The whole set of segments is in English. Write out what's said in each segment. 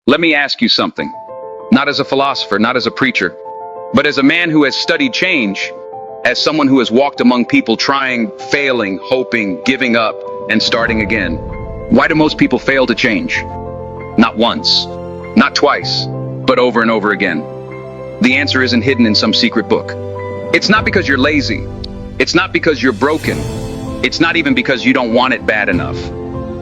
Let me ask you something. Not as a philosopher, not as a preacher, but as a man who has studied change, as someone who has walked among people trying, failing, hoping, giving up, and starting again. Why do most people fail to change? Not once, not twice, but over and over again. The answer isn't hidden in some secret book. It's not because you're lazy. It's not because you're broken. It's not even because you don't want it bad enough.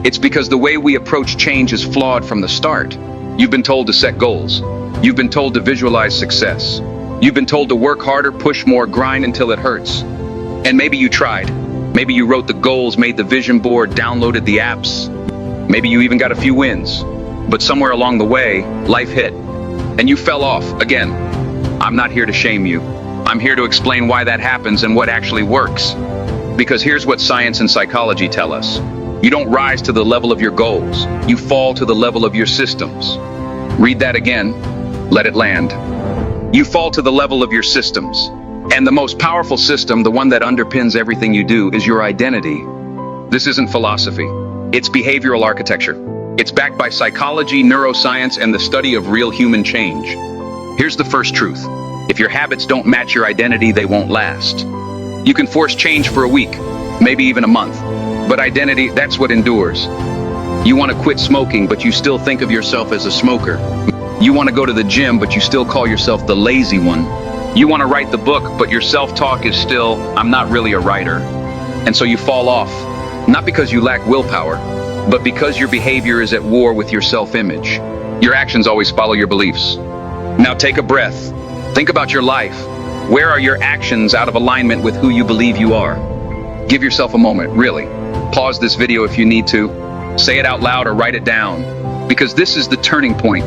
It's because the way we approach change is flawed from the start. You've been told to set goals. You've been told to visualize success. You've been told to work harder, push more, grind until it hurts. And maybe you tried. Maybe you wrote the goals, made the vision board, downloaded the apps. Maybe you even got a few wins. But somewhere along the way, life hit. And you fell off again. I'm not here to shame you. I'm here to explain why that happens and what actually works. Because here's what science and psychology tell us. You don't rise to the level of your goals. You fall to the level of your systems. Read that again. Let it land. You fall to the level of your systems. And the most powerful system, the one that underpins everything you do, is your identity. This isn't philosophy. It's behavioral architecture. It's backed by psychology, neuroscience, and the study of real human change. Here's the first truth. If your habits don't match your identity, they won't last. You can force change for a week, maybe even a month. But identity, that's what endures. You want to quit smoking, but you still think of yourself as a smoker. You want to go to the gym, but you still call yourself the lazy one. You want to write the book, but your self-talk is still, I'm not really a writer. And so you fall off, not because you lack willpower, but because your behavior is at war with your self-image. Your actions always follow your beliefs. Now take a breath. Think about your life. Where are your actions out of alignment with who you believe you are? Give yourself a moment, really. Pause this video if you need to. Say it out loud or write it down. Because this is the turning point.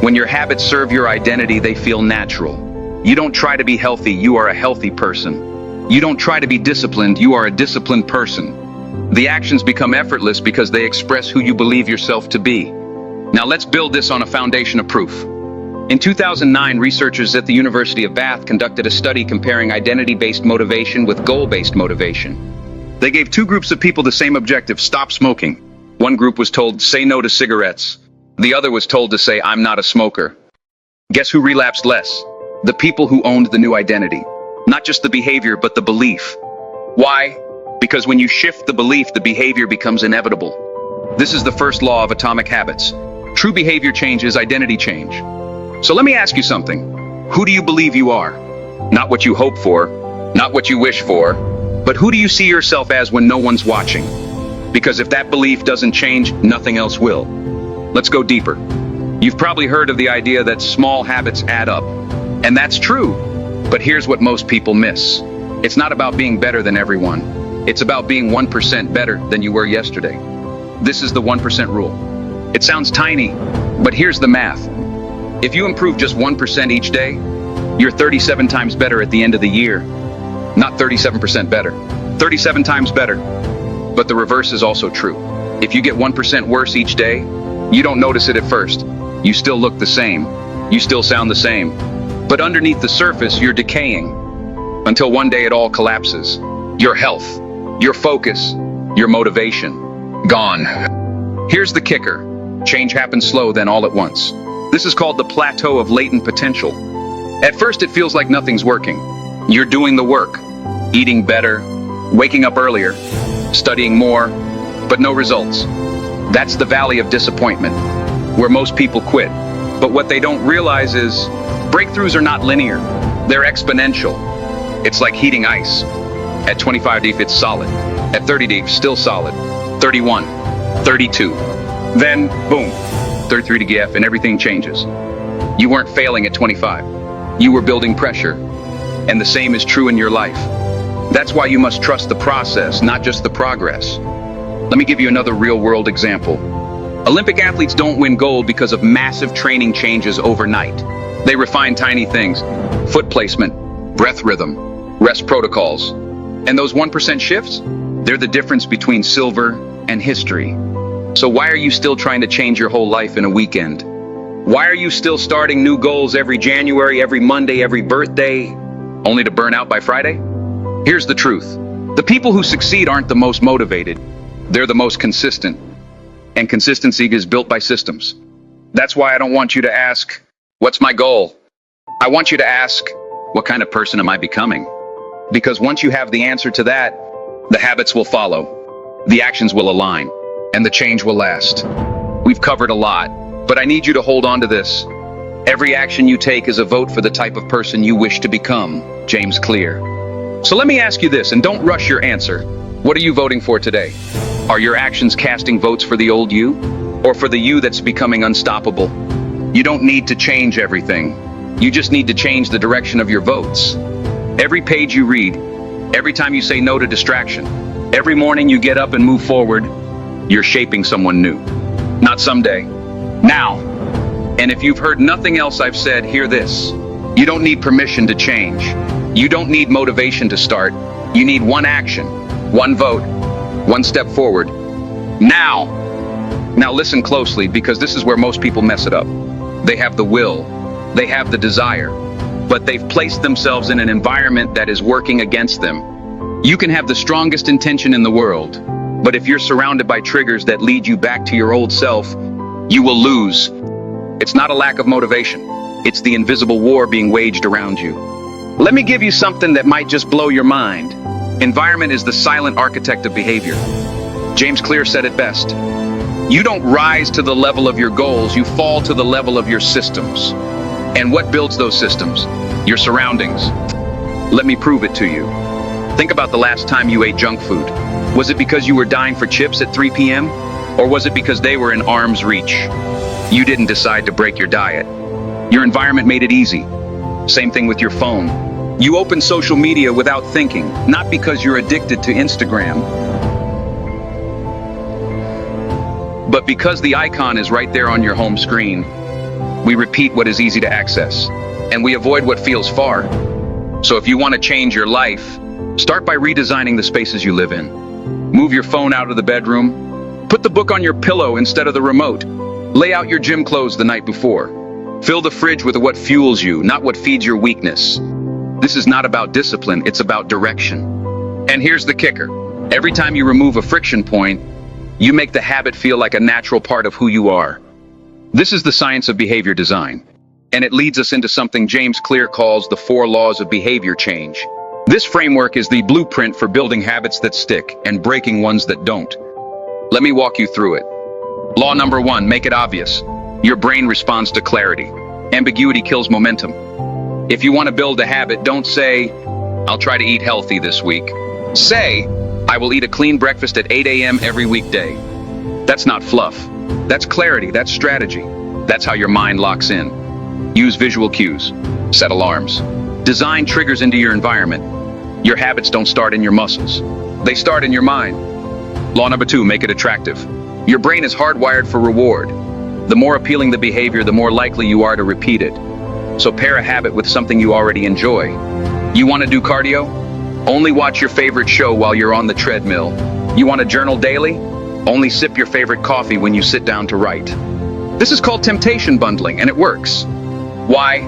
When your habits serve your identity, they feel natural. You don't try to be healthy, you are a healthy person. You don't try to be disciplined, you are a disciplined person. The actions become effortless because they express who you believe yourself to be. Now let's build this on a foundation of proof. In 2009, researchers at the University of Bath conducted a study comparing identity-based motivation with goal-based motivation. They gave two groups of people the same objective: stop smoking. One group was told, say no to cigarettes. The other was told to say, I'm not a smoker. Guess who relapsed less? The people who owned the new identity. Not just the behavior, but the belief. Why? Because when you shift the belief, the behavior becomes inevitable. This is the first law of atomic habits. True behavior change is identity change. So let me ask you something. Who do you believe you are? Not what you hope for, not what you wish for, but who do you see yourself as when no one's watching? Because if that belief doesn't change, nothing else will. Let's go deeper. You've probably heard of the idea that small habits add up. And that's true. But here's what most people miss. It's not about being better than everyone. It's about being 1% better than you were yesterday. This is the 1% rule. It sounds tiny, but here's the math. If you improve just 1% each day, you're 37 times better at the end of the year. Not 37% better, 37 times better. But the reverse is also true. If you get 1% worse each day, you don't notice it at first. You still look the same. You still sound the same. But underneath the surface, you're decaying. Until one day it all collapses. Your health, your focus, your motivation, gone. Here's the kicker. Change happens slow, then all at once. This is called the plateau of latent potential. At first it feels like nothing's working. You're doing the work. Eating better, waking up earlier, studying more, but no results. That's the valley of disappointment, where most people quit. But what they don't realize is breakthroughs are not linear. They're exponential. It's like heating ice. At 25 degrees, it's solid. At 30 degrees, still solid. 31, 32. Then, boom, 33 degrees F, and everything changes. You weren't failing at 25. You were building pressure. And the same is true in your life. That's why you must trust the process, not just the progress. Let me give you another real-world example. Olympic athletes don't win gold because of massive training changes overnight. They refine tiny things: foot placement, breath rhythm, rest protocols. And those 1% shifts? They're the difference between silver and history. So why are you still trying to change your whole life in a weekend? Why are you still starting new goals every January, every Monday, every birthday, only to burn out by Friday? Here's the truth. The people who succeed aren't the most motivated. They're the most consistent. And consistency is built by systems. That's why I don't want you to ask, what's my goal? I want you to ask, what kind of person am I becoming? Because once you have the answer to that, the habits will follow, the actions will align, and the change will last. We've covered a lot, but I need you to hold on to this. Every action you take is a vote for the type of person you wish to become. James Clear. So let me ask you this, and don't rush your answer. What are you voting for today? Are your actions casting votes for the old you? Or for the you that's becoming unstoppable? You don't need to change everything. You just need to change the direction of your votes. Every page you read, every time you say no to distraction, every morning you get up and move forward, you're shaping someone new. Not someday. Now. And if you've heard nothing else I've said, hear this. You don't need permission to change. You don't need motivation to start. You need one action, one vote, one step forward. Now. Now listen closely, because this is where most people mess it up. They have the will, they have the desire, but they've placed themselves in an environment that is working against them. You can have the strongest intention in the world, but if you're surrounded by triggers that lead you back to your old self, you will lose. It's not a lack of motivation. It's the invisible war being waged around you. Let me give you something that might just blow your mind. Environment is the silent architect of behavior. James Clear said it best. You don't rise to the level of your goals, you fall to the level of your systems. And what builds those systems? Your surroundings. Let me prove it to you. Think about the last time you ate junk food. Was it because you were dying for chips at 3 p.m.? Or was it because they were in arm's reach? You didn't decide to break your diet. Your environment made it easy. Same thing with your phone. You open social media without thinking, not because you're addicted to Instagram, but because the icon is right there on your home screen. We repeat what is easy to access, and we avoid what feels far. So if you want to change your life, start by redesigning the spaces you live in. Move your phone out of the bedroom. Put the book on your pillow instead of the remote. Lay out your gym clothes the night before. Fill the fridge with what fuels you, not what feeds your weakness. This is not about discipline, it's about direction. And here's the kicker. Every time you remove a friction point, you make the habit feel like a natural part of who you are. This is the science of behavior design, and it leads us into something James Clear calls the 4 laws of behavior change. This framework is the blueprint for building habits that stick and breaking ones that don't. Let me walk you through it. Law number 1, make it obvious. Your brain responds to clarity. Ambiguity kills momentum. If you want to build a habit, don't say, I'll try to eat healthy this week. Say, I will eat a clean breakfast at 8 a.m. every weekday. That's not fluff. That's clarity, that's strategy. That's how your mind locks in. Use visual cues. Set alarms. Design triggers into your environment. Your habits don't start in your muscles. They start in your mind. Law number 2, make it attractive. Your brain is hardwired for reward. The more appealing the behavior, the more likely you are to repeat it. So pair a habit with something you already enjoy. You want to do cardio? Only watch your favorite show while you're on the treadmill. You want to journal daily? Only sip your favorite coffee when you sit down to write. This is called temptation bundling, and it works. Why?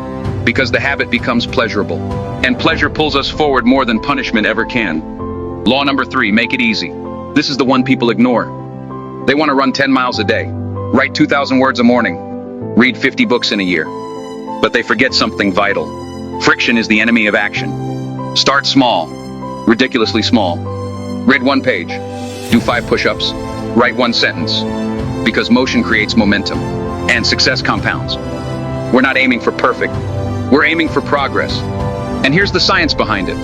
Because the habit becomes pleasurable. And pleasure pulls us forward more than punishment ever can. Law number 3, make it easy. This is the one people ignore. They want to run 10 miles a day, write 2,000 words a morning, read 50 books in a year. But they forget something vital. Friction is the enemy of action. Start small, ridiculously small. Read 1 page, do 5 push-ups, write 1 sentence. Because motion creates momentum, and success compounds. We're not aiming for perfect, we're aiming for progress. And here's the science behind it.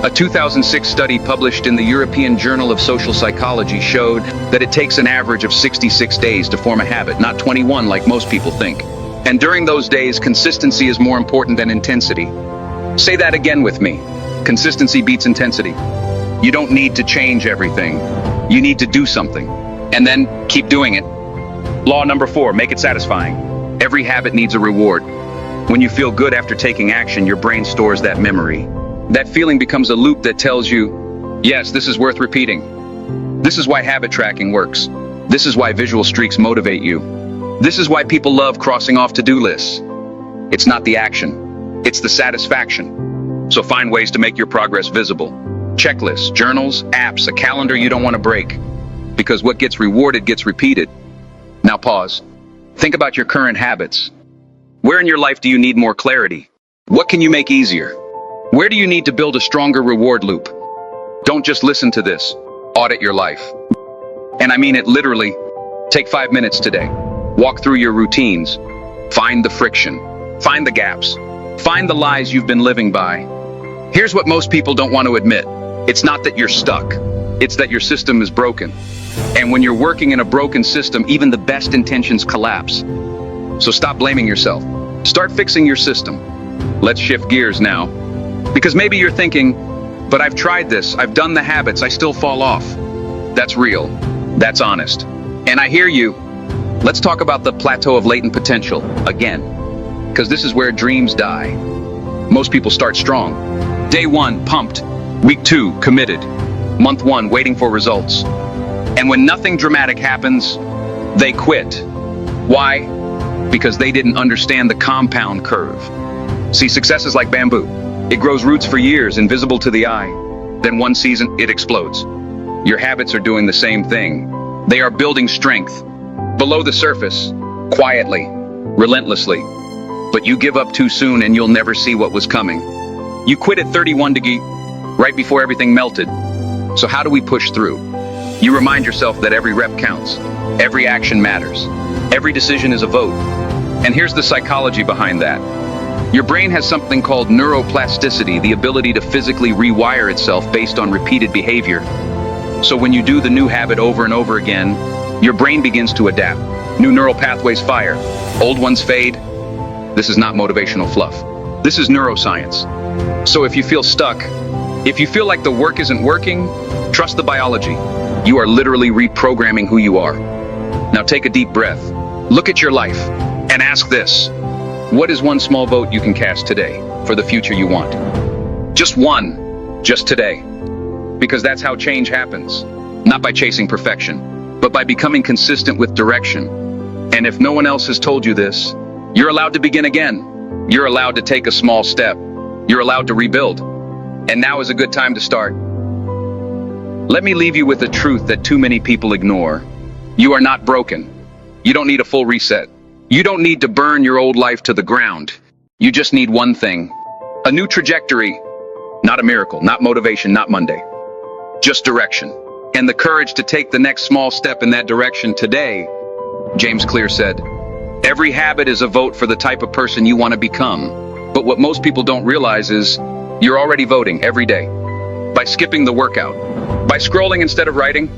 A 2006 study published in the European Journal of Social Psychology showed that it takes an average of 66 days to form a habit, not 21 like most people think. And during those days, consistency is more important than intensity. Say that again with me. Consistency beats intensity. You don't need to change everything. You need to do something. And then keep doing it. Law number 4, make it satisfying. Every habit needs a reward. When you feel good after taking action, your brain stores that memory. That feeling becomes a loop that tells you, yes, this is worth repeating. This is why habit tracking works. This is why visual streaks motivate you. This is why people love crossing off to-do lists. It's not the action, it's the satisfaction. So find ways to make your progress visible. Checklists, journals, apps, a calendar you don't want to break. Because what gets rewarded gets repeated. Now pause. Think about your current habits. Where in your life do you need more clarity? What can you make easier? Where do you need to build a stronger reward loop? Don't just listen to this. Audit your life. And I mean it literally. Take 5 minutes today. Walk through your routines. Find the friction. Find the gaps. Find the lies you've been living by. Here's what most people don't want to admit. It's not that you're stuck. It's that your system is broken. And when you're working in a broken system, even the best intentions collapse. So stop blaming yourself. Start fixing your system. Let's shift gears now. Because maybe you're thinking, but I've tried this, I've done the habits, I still fall off. That's real. That's honest. And I hear you. Let's talk about the plateau of latent potential again. Because this is where dreams die. Most people start strong. Day 1, pumped. Week 2, committed. Month 1, waiting for results. And when nothing dramatic happens, they quit. Why? Because they didn't understand the compound curve. See, success is like bamboo. It grows roots for years, invisible to the eye. Then one season, it explodes. Your habits are doing the same thing. They are building strength. Below the surface, quietly, relentlessly. But you give up too soon and you'll never see what was coming. You quit at 31 degrees, right before everything melted. So how do we push through? You remind yourself that every rep counts. Every action matters. Every decision is a vote. And here's the psychology behind that. Your brain has something called neuroplasticity, the ability to physically rewire itself based on repeated behavior. So when you do the new habit over and over again, your brain begins to adapt. New neural pathways fire. Old ones fade. This is not motivational fluff. This is neuroscience. So if you feel stuck, if you feel like the work isn't working, trust the biology. You are literally reprogramming who you are. Now take a deep breath. Look at your life and ask this. What is one small vote you can cast today for the future you want? Just one, just today. Because that's how change happens. Not by chasing perfection, but by becoming consistent with direction. And if no one else has told you this, you're allowed to begin again. You're allowed to take a small step. You're allowed to rebuild. And now is a good time to start. Let me leave you with a truth that too many people ignore. You are not broken. You don't need a full reset. You don't need to burn your old life to the ground. You just need one thing. A new trajectory. Not a miracle, not motivation, not Monday. Just direction. And the courage to take the next small step in that direction today. James Clear said, every habit is a vote for the type of person you want to become. But what most people don't realize is you're already voting every day. By skipping the workout. By scrolling instead of writing.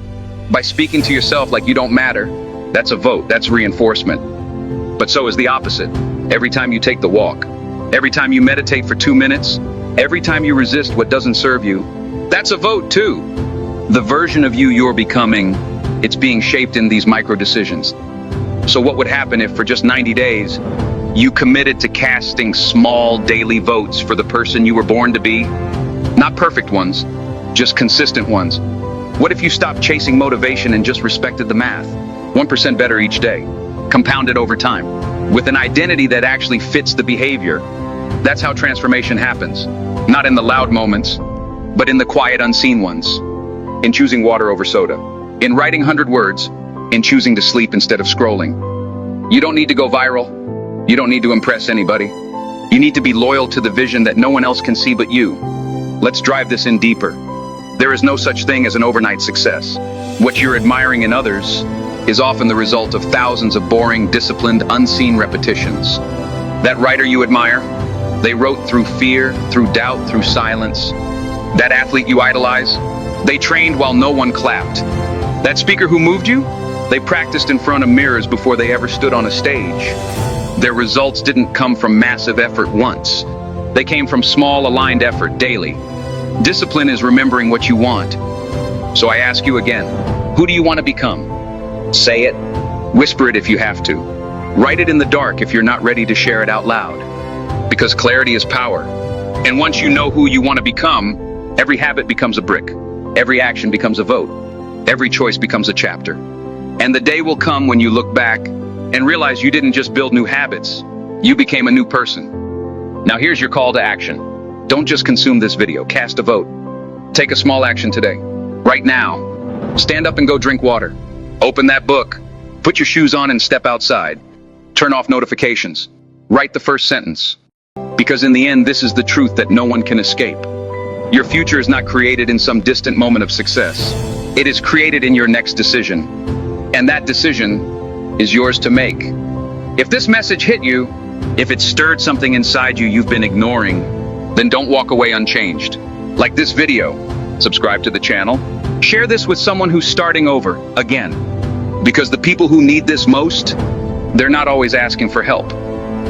By speaking to yourself like you don't matter. That's a vote. That's reinforcement. But so is the opposite. Every time you take the walk. Every time you meditate for 2 minutes. Every time you resist what doesn't serve you. That's a vote too. The version of you you're becoming, it's being shaped in these micro decisions. So what would happen if for just 90 days, you committed to casting small daily votes for the person you were born to be? Not perfect ones, just consistent ones. What if you stopped chasing motivation and just respected the math? 1% better each day, compounded over time, with an identity that actually fits the behavior. That's how transformation happens. Not in the loud moments, but in the quiet, unseen ones. In choosing water over soda. In writing 100 words. In choosing to sleep instead of scrolling. You don't need to go viral. You don't need to impress anybody. You need to be loyal to the vision that no one else can see but you. Let's drive this in deeper. There is no such thing as an overnight success. What you're admiring in others is often the result of thousands of boring, disciplined, unseen repetitions. That writer you admire, they wrote through fear, through doubt, through silence. That athlete you idolize, they trained while no one clapped. That speaker who moved you, they practiced in front of mirrors before they ever stood on a stage. Their results didn't come from massive effort once. They came from small, aligned effort daily. Discipline is remembering what you want. So I ask you again, who do you want to become? Say it. Whisper it if you have to. Write it in the dark if you're not ready to share it out loud. Because clarity is power. And once you know who you want to become, every habit becomes a brick. Every action becomes a vote. Every choice becomes a chapter. And the day will come when you look back and realize you didn't just build new habits. You became a new person. Now here's your call to action. Don't just consume this video. Cast a vote. Take a small action today. Right now. Stand up and go drink water. Open that book. Put your shoes on and step outside. Turn off notifications. Write the first sentence. Because in the end, this is the truth that no one can escape. Your future is not created in some distant moment of success. It is created in your next decision. And that decision is yours to make. If this message hit you, if it stirred something inside you you've been ignoring, then don't walk away unchanged. Like this video, subscribe to the channel, share this with someone who's starting over again. Because the people who need this most, they're not always asking for help.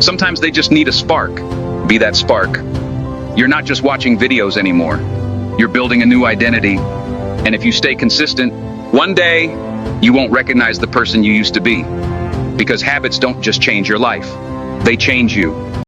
Sometimes they just need a spark. Be that spark. You're not just watching videos anymore. You're building a new identity. And if you stay consistent, one day you won't recognize the person you used to be. Because habits don't just change your life. They change you.